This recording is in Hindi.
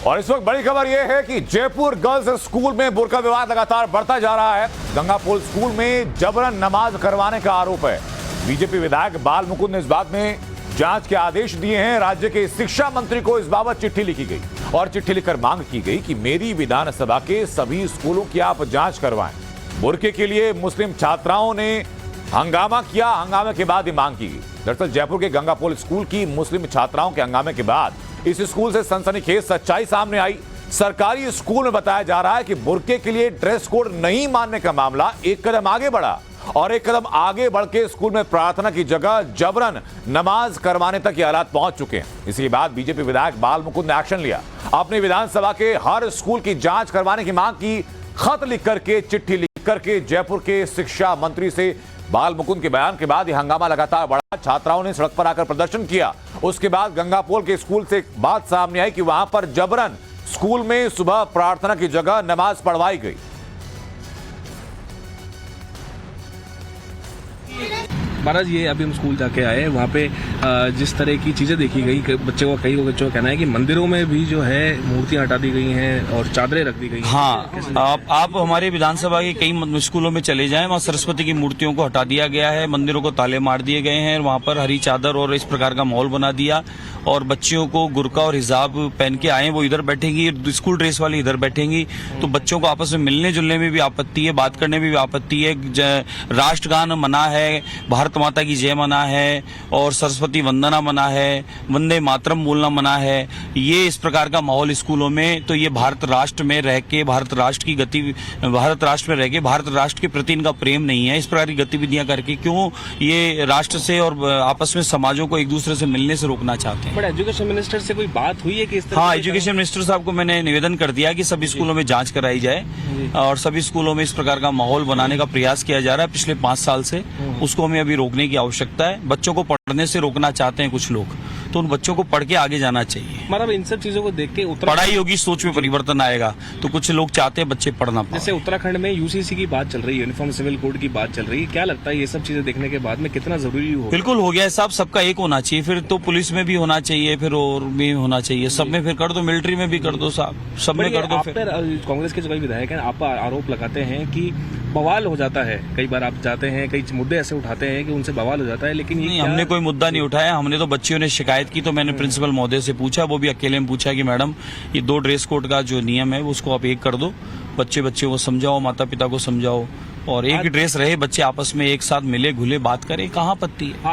और इस वक्त बड़ी खबर यह है कि जयपुर गर्ल्स स्कूल में बुर्का विवाद लगातार बढ़ता जा रहा है। गंगापुल स्कूल में जबरन नमाज करवाने का आरोप है। बीजेपी विधायक बाल मुकुंद ने इस बात में जांच के आदेश दिए हैं। राज्य के शिक्षा मंत्री को इस बाबत चिट्ठी लिखी गई और चिट्ठी लिखकर मांग की गई कि मेरी विधानसभा के सभी स्कूलों की आप जांच करवाएं। बुर्के के लिए मुस्लिम छात्राओं ने हंगामा किया। हंगामे के बाद ये मांग की गई। दरअसल जयपुर के गंगापुल स्कूल की मुस्लिम छात्राओं के हंगामे के बाद इस स्कूल से सनसनीखेज सच्चाई सामने आई। सरकारी स्कूल में बताया जा रहा है कि बुर्के के लिए ड्रेस कोड नहीं मानने का मामला एक कदम आगे बढ़ा और एक कदम आगे बढ़ के स्कूल में प्रार्थना की जगह जबरन नमाज करवाने तक ये हालात पहुंच चुके हैं। इसके बाद बीजेपी विधायक बाल मुकुंद ने एक्शन लिया। अपनी विधानसभा के हर स्कूल की जांच करवाने की मांग की। खत लिख करके, चिट्ठी लिख करके जयपुर के शिक्षा मंत्री से बाल मुकुंद के बयान के बाद यह हंगामा लगातार बढ़ा। छात्राओं ने सड़क पर आकर प्रदर्शन किया। उसके बाद गंगापुल के स्कूल से एक बात सामने आई कि वहां पर जबरन स्कूल में सुबह प्रार्थना की जगह नमाज पढ़वाई गई। महाराज, ये अभी हम स्कूल जाके आए, वहाँ पे जिस तरह की चीज़ें देखी गई, बच्चों का कहना है कि मंदिरों में भी जो है मूर्तियां हटा दी गई हैं और चादरें रख दी गई हैं। हाँ, आप हमारे विधानसभा के कई स्कूलों में चले जाएं, वहाँ सरस्वती की मूर्तियों को हटा दिया गया है, मंदिरों को ताले मार दिए गए हैं, वहाँ पर हरी चादर और इस प्रकार का माहौल बना दिया और बच्चियों को गुरका और हिजाब पहन के आए, वो इधर बैठेंगी, स्कूल ड्रेस वाली इधर बैठेंगी, तो बच्चों को आपस में मिलने जुलने में भी आपत्ति है, बात करने में भी आपत्ति है। राष्ट्रगान मना है, भारत माता की जय मना है और सरस्वती वंदना मना है, वंदे मातरम बोलना मना है। ये इस प्रकार का माहौल स्कूलों में, तो ये भारत राष्ट्र में रह के भारत राष्ट्र के प्रति इनका प्रेम नहीं है। इस प्रकार की गतिविधियां करके क्यों ये राष्ट्र से और आपस में समाजों को एक दूसरे से मिलने से रोकना चाहते हैं। बट एजुकेशन मिनिस्टर से कोई बात हुई है कि इस तरह? हाँ, एजुकेशन मिनिस्टर साहब को मैंने निवेदन कर दिया कि सभी स्कूलों में जांच कराई जाए और सभी स्कूलों में इस प्रकार का माहौल बनाने का प्रयास किया जा रहा है पिछले 5 साल से। उसको हमें अभी रोकने की आवश्यकता है। बच्चों को पढ़ने से रोकना चाहते हैं कुछ लोग, तो उन बच्चों को पढ़ के आगे जाना चाहिए। मतलब इन सब चीजों को देख के पढ़ाई होगी, सोच में परिवर्तन आएगा, तो कुछ लोग चाहते हैं बच्चे पढ़ना पाएं। जैसे उत्तराखंड में यूसीसी की बात चल रही है, यूनिफॉर्म सिविल कोड की बात चल रही है, क्या लगता है ये सब चीजें देखने के बाद में कितना जरूरी हो? बिल्कुल हो गया है साहब, सबका एक होना चाहिए, फिर तो पुलिस में भी होना चाहिए, फिर और भी होना चाहिए, सब में फिर कर दो, मिलिट्री में भी कर दो साहब, सब में कर दो। फिर कांग्रेस के जो कई विधायक हैं आप आरोप लगाते हैं कि बवाल हो जाता है, कई बार आप जाते हैं, कई मुद्दे ऐसे उठाते हैं कि उनसे बवाल हो जाता है, लेकिन नहीं, हमने कोई मुद्दा नहीं उठाया। हमने तो बच्चियों ने शिकायत की तो मैंने प्रिंसिपल महोदय से पूछा, वो भी अकेले में पूछा कि मैडम ये 2 ड्रेस कोड का जो नियम है उसको आप एक कर दो, बच्चे को समझाओ, माता पिता को समझाओ और एक ड्रेस रहे, बच्चे आपस में एक साथ मिले घुले बात करें, कहाँ आपत्ति है?